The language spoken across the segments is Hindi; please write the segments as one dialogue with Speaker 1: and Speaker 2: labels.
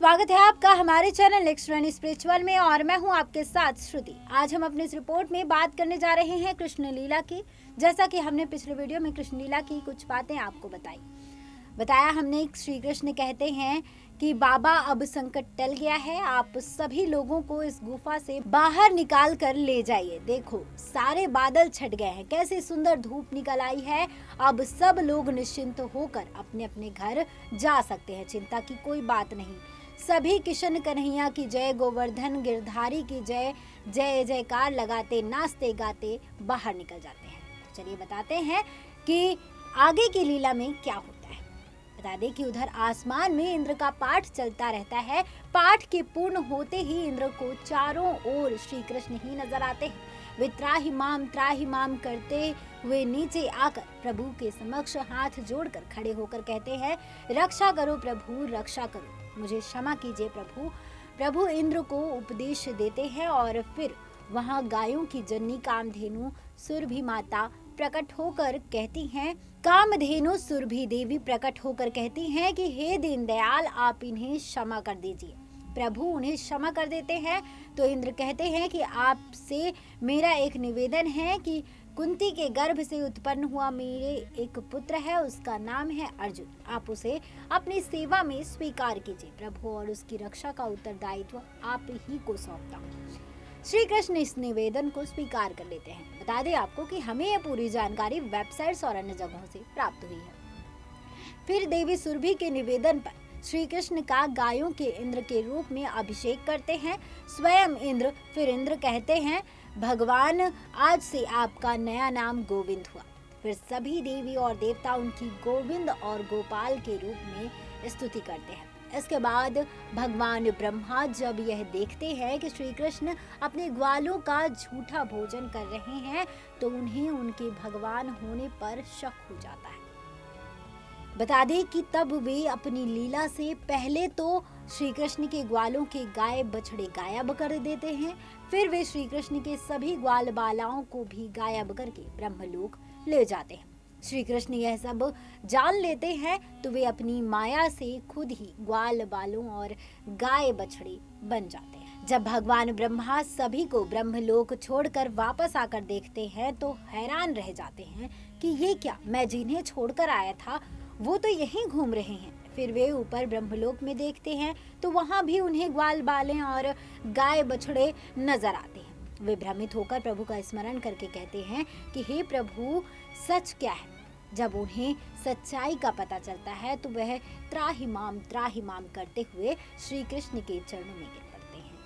Speaker 1: स्वागत है आपका हमारे चैनल नेक्स्ट रन स्पिरिचुअल में और मैं हूं आपके साथ श्रुति। आज हम अपने इस रिपोर्ट में बात करने जा रहे हैं कृष्ण लीला की। जैसा कि हमने पिछले वीडियो में कृष्ण लीला की कुछ बातें आपको बताया हमने। श्री कृष्ण कहते हैं कि बाबा अब संकट टल गया है, आप सभी लोगों को इस गुफा से बाहर निकाल कर ले जाइए। देखो सारे बादल छट गए हैं, कैसी सुंदर धूप निकल आई है। अब सब लोग निश्चिंत होकर अपने अपने घर जा सकते हैं, चिंता की कोई बात नहीं। सभी किशन कन्हैया की जय, गोवर्धन गिरधारी की जय, जय जयकार लगाते नाचते गाते बाहर निकल जाते हैं। तो चलिए बताते हैं कि आगे की लीला में क्या होता है। बता दें कि उधर आसमान में इंद्र का पाठ चलता रहता है। पाठ के पूर्ण होते ही इंद्र को चारों ओर श्री कृष्ण ही नजर आते हैं। वे त्राहिमाम करते हुए नीचे आकर प्रभु के समक्ष हाथ जोड़कर खड़े होकर कहते हैं, रक्षा करो प्रभु, रक्षा करो, मुझे क्षमा कीजिए प्रभु। प्रभु इंद्र को उपदेश देते हैं और फिर वहां गायों की जननी कामधेनु सुरभि माता प्रकट होकर कहती हैं, कामधेनु सुरभि देवी प्रकट होकर कहती हैं कि हे दीनदयाल, आप इन्हें क्षमा कर दीजिए। प्रभु उन्हें क्षमा कर देते हैं तो इंद्र कहते हैं कि आपसे मेरा एक निवेदन है कि कुंती के गर्भ से उत्पन्न हुआ मेरे एक पुत्र है, उसका नाम है अर्जुन, आप उसे अपनी सेवा में स्वीकार कीजिए। प्रभु और उसकी रक्षा का उत्तरदायित्व आप ही को सौंपता हूँ। श्री कृष्ण इस निवेदन को स्वीकार कर लेते हैं। बता दें आपको कि हमें यह पूरी जानकारी वेबसाइट्स और अन्य जगहों से प्राप्त हुई है। फिर देवी सुरभि के निवेदन पर श्री कृष्ण का गायों के इंद्र के रूप में अभिषेक करते हैं स्वयं इंद्र। फिर इंद्र कहते हैं, भगवान आज से आपका नया नाम गोविंद हुआ। फिर सभी देवी और देवता उनकी गोविंद और गोपाल के रूप में स्तुति करते हैं। इसके बाद भगवान ब्रह्मा जब यह देखते हैं कि श्री कृष्ण अपने ग्वालों का झूठा भोजन कर रहे हैं तो उन्हें उनके भगवान होने पर शक हो जाता है। बता दें कि तब वे अपनी लीला से पहले तो श्री कृष्ण के ग्वालों के गाय बछड़े गायब कर देते हैं, फिर वे श्री कृष्ण के सभी ग्वाल बालाओं को भी गायब करके ब्रह्मलोक ले जाते हैं। श्री कृष्ण यह सब जान लेते हैं तो वे अपनी माया से खुद ही ग्वाल बालों और गाय बछड़े बन जाते हैं। जब भगवान ब्रह्मा सभी को ब्रह्मलोक छोड़कर वापस आकर देखते हैं तो हैरान रह जाते हैं कि ये क्या, मैं जिन्हें छोड़कर आया था वो तो यहीं घूम रहे हैं। फिर वे ऊपर ब्रह्मलोक में देखते हैं तो वहां भी उन्हें ग्वाल बालें और गाय बछड़े नजर आते हैं। वे भ्रमित होकर प्रभु का स्मरण करके कहते हैं कि हे प्रभु, सच क्या है। जब उन्हें सच्चाई का पता चलता है तो वह त्राहिमाम करते हुए श्री कृष्ण के चरणों में गिर पड़ते हैं।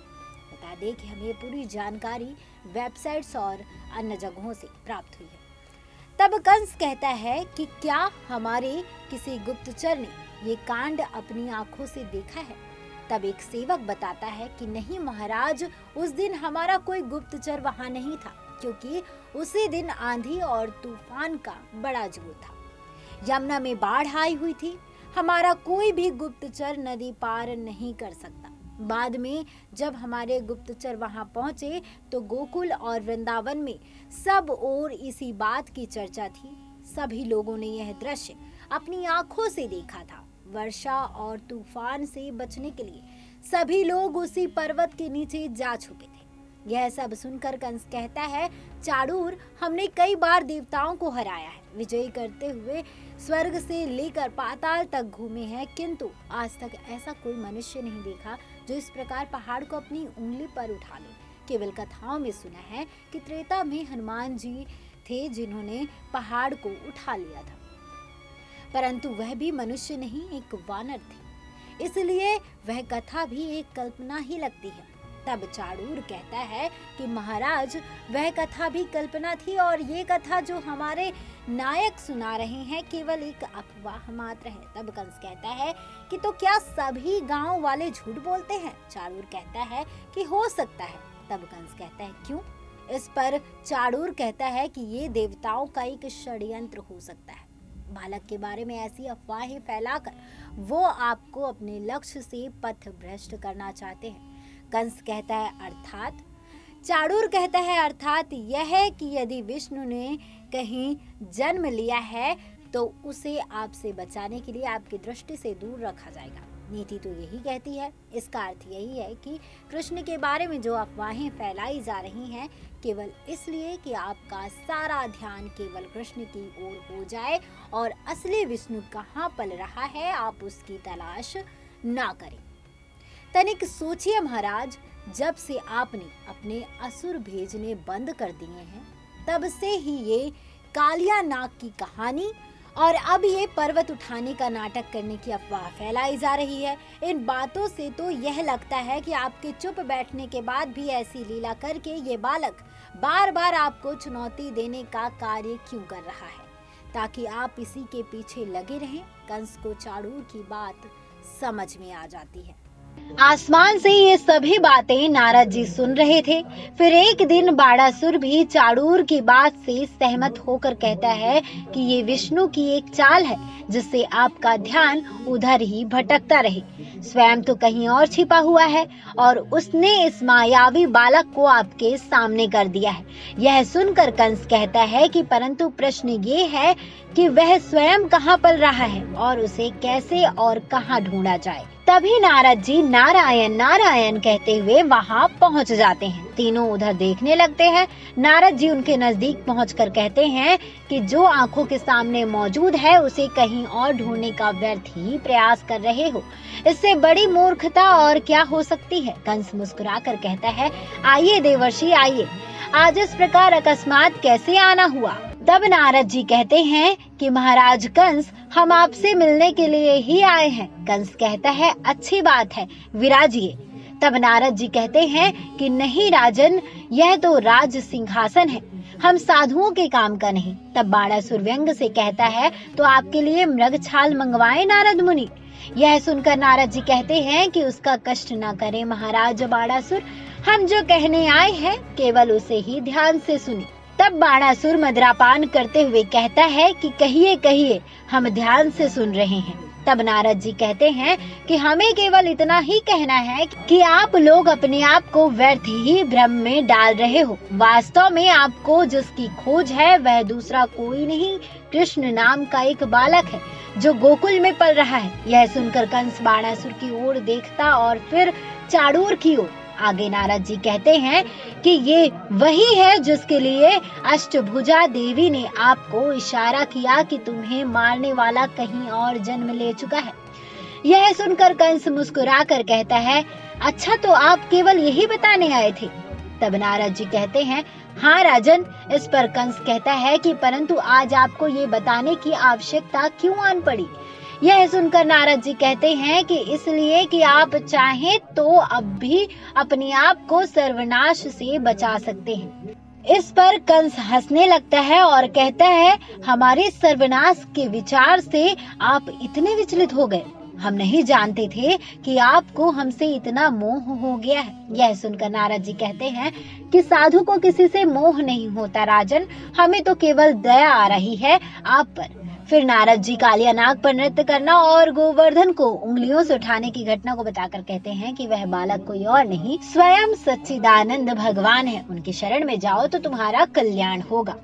Speaker 1: बता दें कि हमें पूरी जानकारी वेबसाइट्स और अन्य जगहों से प्राप्त हुई है। तब कंस कहता है कि क्या हमारे किसी गुप्तचर ने ये कांड अपनी आंखों से देखा है। तब एक सेवक बताता है कि नहीं महाराज, उस दिन हमारा कोई गुप्तचर वहां नहीं था, क्योंकि उसी दिन आंधी और तूफान का बड़ा जोर था। यमुना में बाढ़ आई हुई थी, हमारा कोई भी गुप्तचर नदी पार नहीं कर सकता। बाद में जब हमारे गुप्तचर वहां पहुंचे तो गोकुल और वृंदावन में सब ओर इसी बात की चर्चा थी। सभी लोगों ने यह दृश्य अपनी आंखों से देखा था। वर्षा और तूफान से बचने के लिए सभी लोग उसी पर्वत के नीचे जा छुपे थे। यह सब सुनकर कंस कहता है, चाणूर, हमने कई बार देवताओं को हराया है, विजयी करते हुए स्वर्ग से लेकर पाताल तक घूमे हैं, किंतु आज तक ऐसा कोई मनुष्य नहीं देखा जो इस प्रकार पहाड़ को अपनी उंगली पर उठा ले। केवल कथाओं में सुना है कि त्रेता में हनुमान जी थे जिन्होंने पहाड़ को उठा लिया था, परंतु वह भी मनुष्य नहीं, एक वानर थे, इसलिए वह कथा भी एक कल्पना ही लगती है। तब चाणूर कहता है कि महाराज, वह कथा भी कल्पना थी और ये कथा जो हमारे नायक सुना रहे हैं केवल एक अफवाह मात्र है। तब कंस कहता है कि तो क्या सभी गांव वाले झूठ बोलते हैं। चाणूर कहता है कि हो सकता है। तब कंस कहता है क्यों। इस पर चाणूर कहता है कि ये देवताओं का एक षड्यंत्र हो सकता है। बालक के बारे में ऐसी अफवाहें फैलाकर वो आपको अपने लक्ष्य से पथ भ्रष्ट करना चाहते हैं। कंस कहता है अर्थात। चाणूर कहता है अर्थात यह है कि यदि विष्णु ने कहीं जन्म लिया है तो उसे आपसे बचाने के लिए आपकी दृष्टि से दूर रखा जाएगा। नीति तो यही कहती है। इसका अर्थ यही है कि कृष्ण के बारे में जो अफवाहें फैलाई जा रही हैं केवल इसलिए कि आपका सारा ध्यान केवल कृष्ण की ओर हो जाए और असली विष्णु कहाँ पल रहा है आप उसकी तलाश ना करें। तनिक सोचिए महाराज, जब से आपने अपने असुर भेजने बंद कर दिए हैं तब से ही ये कालिया नाग की कहानी और अब ये पर्वत उठाने का नाटक करने की अफवाह फैलाई जा रही है। इन बातों से तो यह लगता है कि आपके चुप बैठने के बाद भी ऐसी लीला करके ये बालक बार बार आपको चुनौती देने का कार्य क्यों कर रहा है, ताकि आप इसी के पीछे लगे रहें। कंस को चाणूर की बात समझ में आ जाती है। आसमान से ये सभी बातें नारद जी सुन रहे थे। फिर एक दिन बाणासुर भी चाणूर की बात से सहमत होकर कहता है कि ये विष्णु की एक चाल है जिससे आपका ध्यान उधर ही भटकता रहे। स्वयं तो कहीं और छिपा हुआ है और उसने इस मायावी बालक को आपके सामने कर दिया है। यह सुनकर कंस कहता है कि परंतु प्रश्न ये है कि वह स्वयं कहाँ पल रहा है और उसे कैसे और कहाँ ढूंढा जाए। तभी नारद जी नारायण नारायण कहते हुए वहां पहुंच जाते हैं। तीनों उधर देखने लगते हैं। नारद जी उनके नजदीक पहुंचकर कहते हैं कि जो आंखों के सामने मौजूद है उसे कहीं और ढूंढने का व्यर्थ ही प्रयास कर रहे हो। इससे बड़ी मूर्खता और क्या हो सकती है। कंस मुस्कुराकर कहता है, आइए देवर्षि आइए, आज इस प्रकार अकस्मात कैसे आना हुआ। तब नारद जी कहते हैं कि महाराज कंस, हम आपसे मिलने के लिए ही आए हैं। कंस कहता है, अच्छी बात है, विराजिए। तब नारद जी कहते हैं कि नहीं राजन, यह तो राज सिंहासन है, हम साधुओं के काम का नहीं। तब बाणासुर व्यंग से कहता है, तो आपके लिए मृग छाल मंगवाए नारद मुनि। यह सुनकर नारद जी कहते हैं कि उसका कष्ट न करे महाराज बाणासुर, हम जो कहने आए हैं केवल उसे ही ध्यान से सुनिए। तब बाणासुर मदिरापान करते हुए कहता है कि कहिए कहिए, हम ध्यान से सुन रहे हैं। तब नारद जी कहते हैं कि हमें केवल इतना ही कहना है कि आप लोग अपने आप को व्यर्थ ही भ्रम में डाल रहे हो। वास्तव में आपको जिसकी खोज है वह दूसरा कोई नहीं, कृष्ण नाम का एक बालक है जो गोकुल में पल रहा है। यह सुनकर कंस बाणासुर की ओर देखता और फिर चाणूर की ओर। आगे नारद जी कहते हैं कि ये वही है जिसके लिए अष्टभुजा देवी ने आपको इशारा किया कि तुम्हें मारने वाला कहीं और जन्म ले चुका है। यह सुनकर कंस मुस्कुराकर कहता है, अच्छा तो आप केवल यही बताने आए थे। तब नारद जी कहते हैं, हाँ राजन। इस पर कंस कहता है कि परंतु आज आपको ये बताने की आवश्यकता क्यों आन पड़ी। यह सुनकर नारद जी कहते हैं कि इसलिए कि आप चाहें तो अब भी अपने आप को सर्वनाश से बचा सकते हैं। इस पर कंस हंसने लगता है और कहता है, हमारे सर्वनाश के विचार से आप इतने विचलित हो गए। हम नहीं जानते थे कि आपको हमसे इतना मोह हो गया है। यह सुनकर नारद जी कहते हैं कि साधु को किसी से मोह नहीं होता राजन, हमें तो केवल दया आ रही है आप पर। फिर नारद जी कालिया नाग पर नृत्य करना और गोवर्धन को उंगलियों से उठाने की घटना को बताकर कहते हैं कि वह बालक कोई और नहीं, स्वयं सच्चिदानंद भगवान है। उनकी शरण में जाओ तो तुम्हारा कल्याण होगा।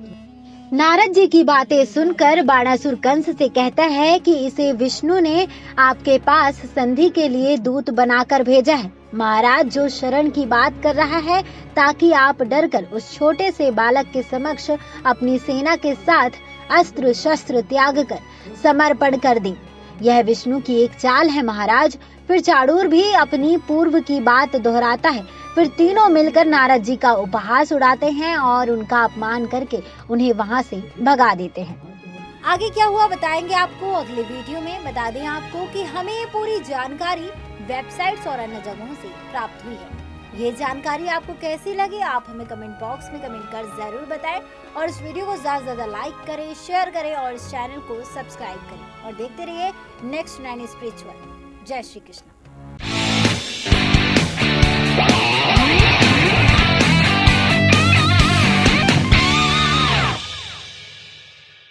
Speaker 1: नारद जी की बातें सुनकर बाणासुर कंस से कहता है कि इसे विष्णु ने आपके पास संधि के लिए दूत बनाकर भेजा है। महाराज जो शरण की बात कर रहा है ताकि आप डरकर उस छोटे से बालक के समक्ष अपनी सेना के साथ अस्त्र शस्त्र त्याग कर समर्पण कर दें। यह विष्णु की एक चाल है महाराज। फिर चाणूर भी अपनी पूर्व की बात दोहराता है। फिर तीनों मिलकर नारद जी का उपहास उड़ाते हैं और उनका अपमान करके उन्हें वहां से भगा देते हैं। आगे क्या हुआ बताएंगे आपको अगले वीडियो में। बता दें आपको कि हमें ये पूरी जानकारी वेबसाइट्स और अन्य जगहों से प्राप्त हुई है। ये जानकारी आपको कैसी लगी आप हमें कमेंट बॉक्स में कमेंट कर जरूर बताएं और इस वीडियो को ज्यादा से ज्यादा लाइक करें, शेयर करें और इस चैनल को सब्सक्राइब करें और देखते रहिए नेक्स्ट 9 स्पिरिचुअल। जय श्री कृष्ण।